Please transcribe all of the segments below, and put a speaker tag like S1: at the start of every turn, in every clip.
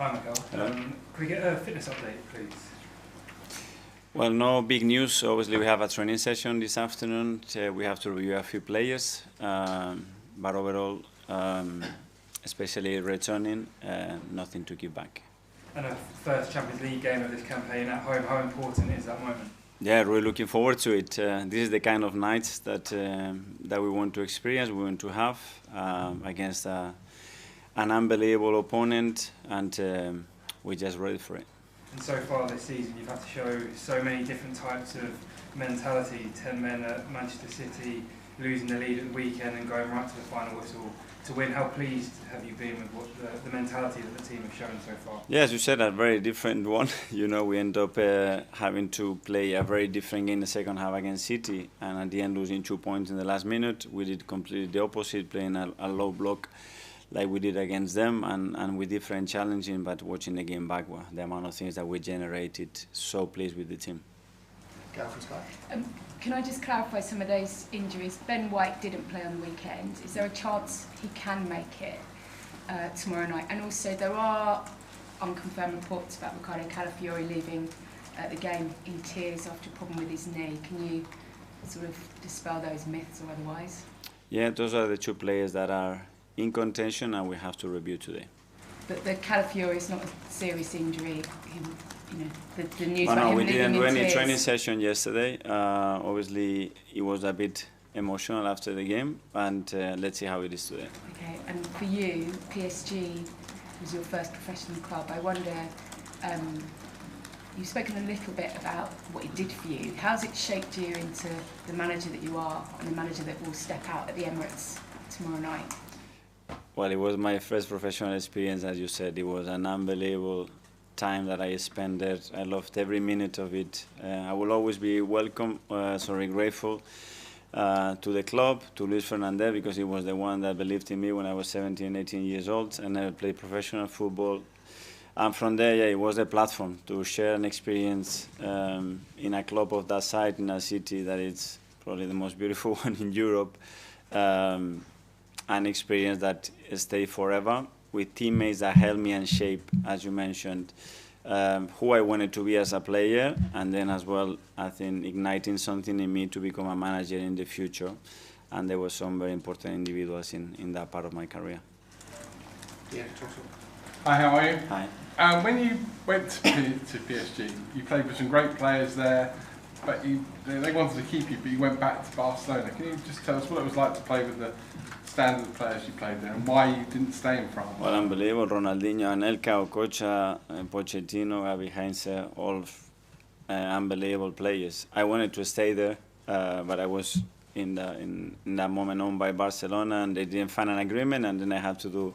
S1: Hi, Michael. Can we get a fitness update, please?
S2: Well, no big news. Obviously, we have a training session this afternoon. We have to review a few players, but overall, especially returning, nothing to give back.
S1: And a first Champions League game of this campaign at home, how important is that moment?
S2: Yeah, really looking forward to it. This is the kind of nights that we want to experience, we want to have against an unbelievable opponent, and we're just ready for it.
S1: And so far this season, you've had to show so many different types of mentality. 10 men at Manchester City, losing the lead at the weekend and going right to the final whistle to win. How pleased have you been with what the mentality that the team have shown so far?
S2: Yeah, as you said, a very different one. You know, we end up having to play a very different game in the second half against City, and at the end losing 2 points in the last minute. We did completely the opposite, playing a low block like we did against them, and with different challenging, but watching the game back, the amount of things that we generated, so pleased with the team.
S3: Can I just clarify some of those injuries? Ben White didn't play on the weekend. Is there a chance he can make it tomorrow night? And also, there are unconfirmed reports about Ricardo Calafiori leaving the game in tears after a problem with his knee. Can you sort of dispel those myths or otherwise?
S2: Yeah, those are the two players that are in contention, and we have to review today.
S3: But the Calafiori is not a serious injury. The news
S2: well,
S3: about
S2: no,
S3: him
S2: we
S3: leaving
S2: didn't do
S3: in
S2: any
S3: tears.
S2: training session yesterday. Obviously, it was a bit emotional after the game, and let's see how it is today.
S3: Okay, and for you, PSG was your first professional club. I wonder, you've spoken a little bit about what it did for you. How's it shaped you into the manager that you are and the manager that will step out at the Emirates tomorrow night?
S2: Well, it was my first professional experience, as you said. It was an unbelievable time that I spent there. I loved every minute of it. I will always be grateful to the club, to Luis Enrique, because he was the one that believed in me when I was 17, 18 years old, and I played professional football. And from there, yeah, it was a platform to share an experience in a club of that size, in a city that is probably the most beautiful one in Europe. An experience that stayed forever, with teammates that helped me and shape, as you mentioned, who I wanted to be as a player, and then as well, I think, igniting something in me to become a manager in the future. And there were some very important individuals in that part of my career.
S4: Yeah, hi, how are you?
S2: Hi.
S4: When you went to PSG, you played with some great players there, but they wanted to keep you, but you went back to Barcelona. Can you just tell us what it was like to play with the standard of players you played there, and why you didn't stay in France?
S2: Well, unbelievable. Ronaldinho, Anelka, Okocha, Pochettino, Gavi Heinze, all unbelievable players. I wanted to stay there, but I was in that moment owned by Barcelona, and they didn't find an agreement, and then I had to do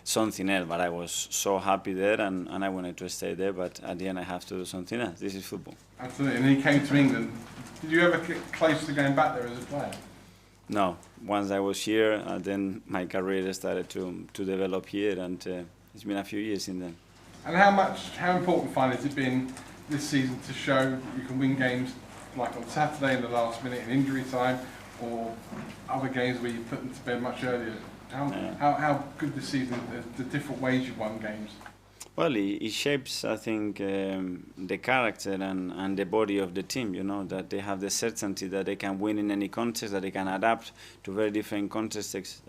S2: something else. But I was so happy there, and I wanted to stay there, but at the end I have to do something else. This is football.
S4: Absolutely. And then you came to England. Did you ever get close to going back there as a player?
S2: No. Once I was here, then my career started to develop here, and it's been a few years in there.
S4: And how important has it been this season to show you can win games like on Saturday in the last minute in injury time, or other games where you put them to bed much earlier? How good this season, the different ways you've won games?
S2: Well, it shapes, I think, the character and the body of the team, you know, that they have the certainty that they can win in any context, that they can adapt to very different contexts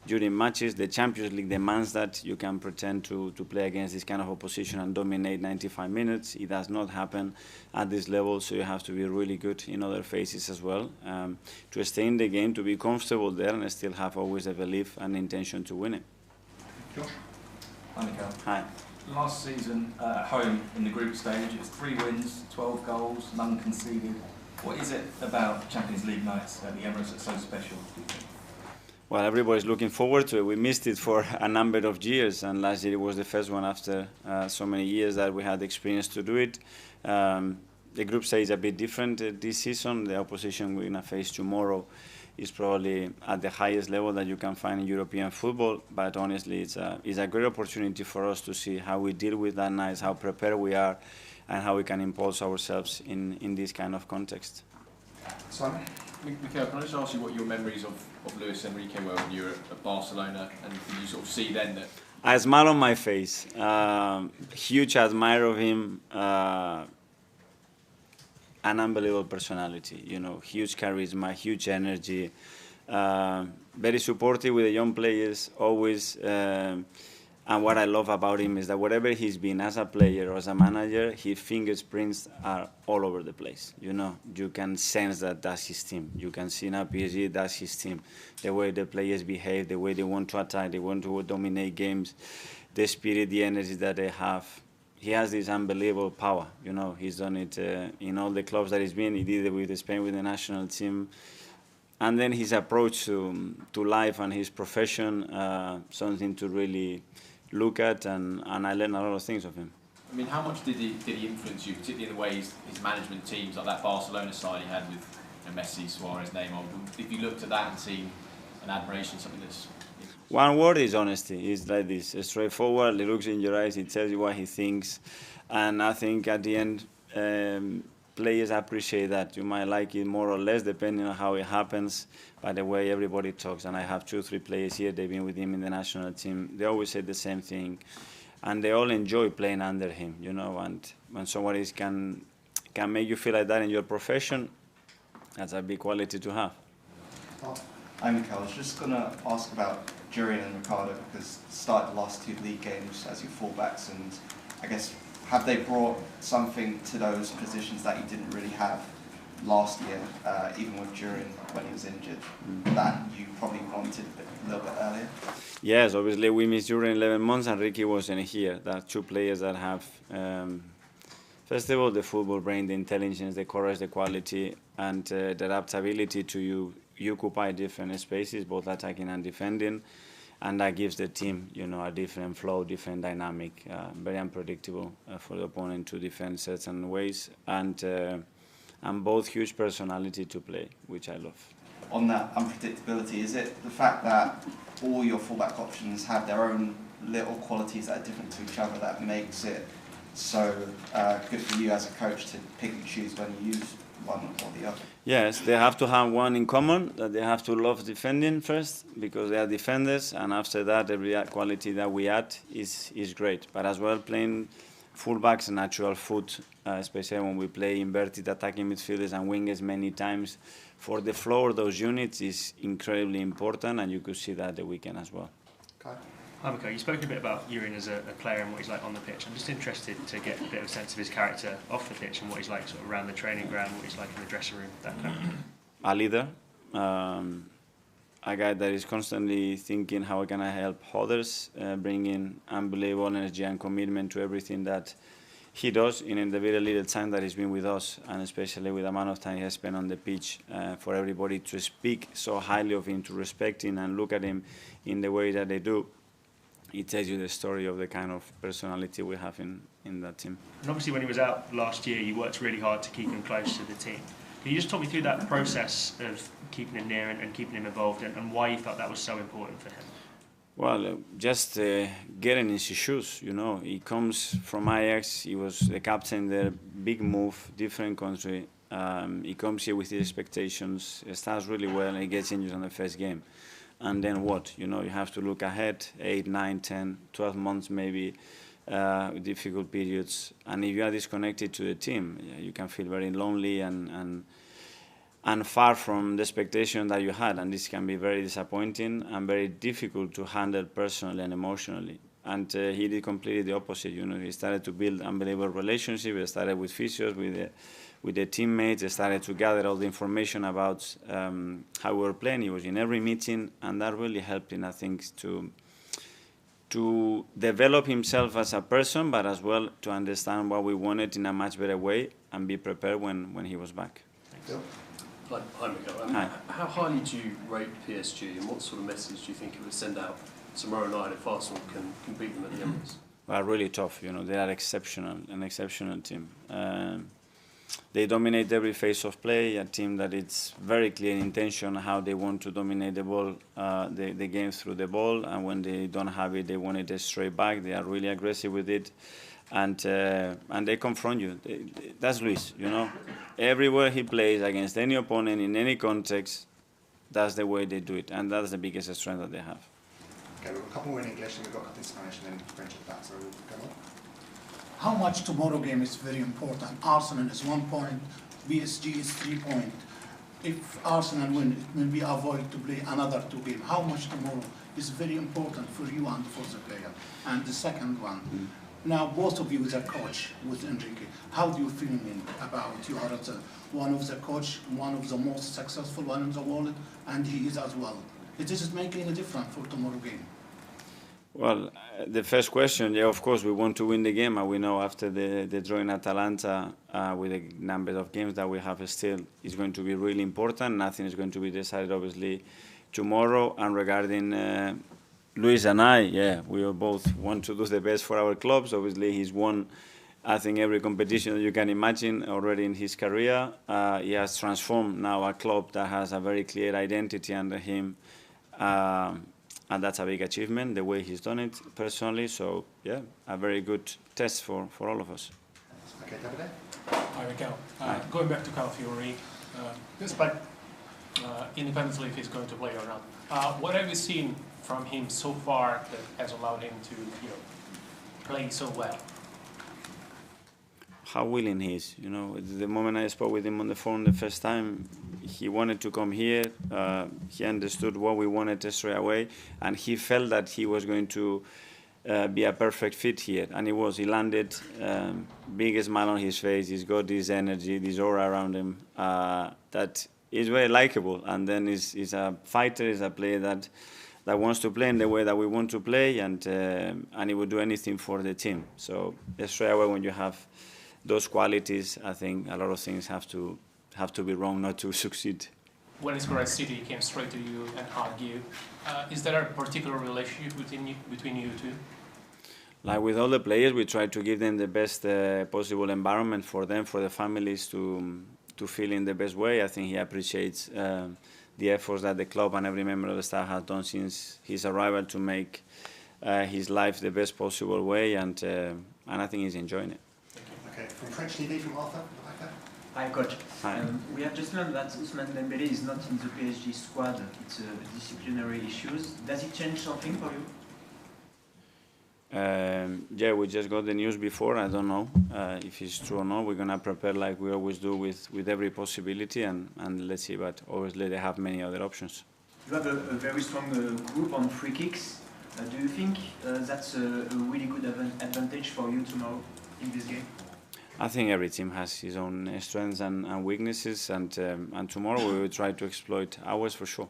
S2: during matches. The Champions League demands that you can pretend to play against this kind of opposition and dominate 95 minutes. It does not happen at this level, so you have to be really good in other phases as well to stay in the game, to be comfortable there, and still have always a belief and intention to win it.
S4: Josh?
S5: Hi, Michael.
S2: Hi.
S5: Last season at home in the group stage, it was 3 wins, 12 goals, none conceded. What is it about Champions League nights at the Emirates that's so special, do you think?
S2: Well, everybody's looking forward to it. We missed it for a number of years, and last year it was the first one after so many years that we had the experience to do it. The group stage is a bit different this season. The opposition we're going to face tomorrow is probably at the highest level that you can find in European football, but honestly it's a great opportunity for us to see how we deal with that night, how prepared we are, and how we can impose ourselves in this kind of context.
S4: Simon?
S6: Mikel, can I just ask you what your memories of Luis Enrique were when you were at Barcelona, and did you sort of see then that
S2: A smile on my face. Huge admirer of him. An unbelievable personality, you know, huge charisma, huge energy, very supportive with the young players, always. And what I love about him is that whatever he's been as a player or as a manager, his fingerprints are all over the place. You know, you can sense that that's his team. You can see now PSG, that's his team. The way the players behave, the way they want to attack, they want to dominate games, the spirit, the energy that they have. He has this unbelievable power. You know, he's done it in all the clubs that he's been. He did it with Spain, with the national team. And then his approach to life and his profession, something to really look at, and I learned a lot of things of him.
S6: I mean, how much did he influence you, particularly in the ways his management teams, like that Barcelona side he had with Messi, Suarez, Neymar? If you looked at that and seen an admiration, something that's...
S2: One word is honesty. He's like this, straightforward. He looks in your eyes, he tells you what he thinks, and I think at the end, players appreciate that. You might like it more or less depending on how it happens, by the way everybody talks. And I have 2 or 3 players here, they've been with him in the national team. They always say the same thing, and they all enjoy playing under him, you know. And when somebody can make you feel like that in your profession, that's a big quality to have.
S7: Hi Mikel, I was just going to ask about Jurien and Ricardo, because started the last 2 league games as your fullbacks, and I guess have they brought something to those positions that you didn't really have last year, even with Jurien when he was injured, that you probably wanted a little bit earlier?
S2: Yes, obviously we missed Jurien 11 months and Ricky wasn't here. There are 2 players that have, first of all, the football brain, the intelligence, the courage, the quality, and the adaptability to you occupy different spaces, both attacking and defending. And that gives the team, you know, a different flow, different dynamic, very unpredictable for the opponent to defend certain ways, and both huge personality to play, which I love.
S7: On that unpredictability, is it the fact that all your fullback options have their own little qualities that are different to each other that makes it so good for you as a coach to pick and choose when you use one or the other?
S2: Yes, they have to have one in common, that they have to love defending first, because they are defenders, and after that every quality that we add is great. But as well, playing fullbacks, natural foot, especially when we play inverted attacking midfielders and wingers many times, for the flow of those units is incredibly important, and you could see that the weekend as well.
S7: Okay.
S8: Hi Mikel, you spoke a bit about Jurien as a player and what he's like on the pitch. I'm just interested to get a bit of a sense of his character off the pitch and what he's like sort of around the training ground, what he's like in the dressing room, that kind of thing.
S2: A leader, a guy that is constantly thinking how can I help others, bringing unbelievable energy and commitment to everything that he does in the very little time that he's been with us, and especially with the amount of time he has spent on the pitch, for everybody to speak so highly of him, to respect him and look at him in the way that they do. It tells you the story of the kind of personality we have in that team.
S8: And obviously when he was out last year, you worked really hard to keep him close to the team. Can you just talk me through that process of keeping him near and keeping him involved, and why you felt that was so important for him? Well,
S2: just getting in his shoes, you know. He comes from Ajax, he was the captain there, big move, different country. He comes here with his expectations, he starts really well, and he gets injured on the first game. And then what? You know, you have to look ahead, 8, 9, 10, 12 months maybe, difficult periods. And if you are disconnected to the team, you can feel very lonely and far from the expectation that you had. And this can be very disappointing and very difficult to handle personally and emotionally. And he did completely the opposite. You know, he started to build unbelievable relationships. He started with physios, with the teammates. They started to gather all the information about how we were playing. He was in every meeting, and that really helped him, I think, to develop himself as a person, but as well to understand what we wanted in a much better way and be prepared when he was back.
S9: Thanks. Hi, Mikel.
S2: Hi.
S9: How highly do you rate PSG, and what sort of message do you think it would send out tomorrow night if Arsenal can beat them at the Emirates?
S2: Well, really tough. You know, they are an exceptional team. They dominate every phase of play, a team that it's very clear in intention how they want to dominate the ball, the game through the ball, and when they don't have it, they want it straight back. They are really aggressive with it, and they confront you. That's Luis, you know. Everywhere he plays against any opponent in any context, that's the way they do it, and that's the biggest strength that they have.
S10: Okay, we've got a couple more in English and we've got a couple in Spanish and then French at that, so we'll go on.
S11: How much tomorrow game is very important? Arsenal is 1 point, PSG is 3 points. If Arsenal win, it will be avoid to play another 2 games. How much tomorrow is very important for you and for the player? And the second one, now both of you as a coach with Enrique, how do you feel about you are one of the coach, one of the most successful one in the world, and he is as well. It is making a difference for tomorrow game.
S2: Well, the first question, yeah, of course, we want to win the game, and we know after the draw in Atalanta, with the number of games that we have still, is going to be really important. Nothing is going to be decided, obviously, tomorrow. And regarding Luis and I, yeah, we both want to do the best for our clubs. Obviously, he's won, I think, every competition that you can imagine already in his career. He has transformed now a club that has a very clear identity under him. And that's a big achievement, the way he's done it personally. So, yeah, a very good test for all of us.
S10: Okay, Davide?
S12: Hi, Miguel. Going back to Calafiori, despite independently if he's going to play or not, what have you seen from him so far that has allowed him to play so well?
S2: How willing he is. You know, the moment I spoke with him on the phone the first time, he wanted to come here. He understood what we wanted straight away, and he felt that he was going to be a perfect fit here. And he was. He landed, big smile on his face. He's got this energy, this aura around him that is very likable. And then he's a fighter. He's a player that wants to play in the way that we want to play, and he would do anything for the team. So straight away, when you have those qualities, I think a lot of things have to be wrong not to succeed.
S12: When he scored at City, he came straight to you and hugged you. Is there a particular relationship between you two?
S2: Like with all the players, we try to give them the best possible environment for them, for the families to feel in the best way. I think he appreciates the efforts that the club and every member of the staff has done since his arrival to make his life the best possible way, and I think he's enjoying it.
S10: Okay, from French TV, from Arthur.
S13: Hi, Coach.
S2: Hi.
S13: We have just learned that Ousmane Dembélé is not in the PSG squad. It's disciplinary issues. Does it change something for you?
S2: Yeah, we just got the news before. I don't know if it's true or not. We're going to prepare like we always do with every possibility, and let's see. But obviously they have many other options.
S13: You have a very strong group on free kicks. Do you think that's a really good advantage for you tomorrow in this game?
S2: I think every team has his own strengths and weaknesses, and tomorrow we will try to exploit ours for sure.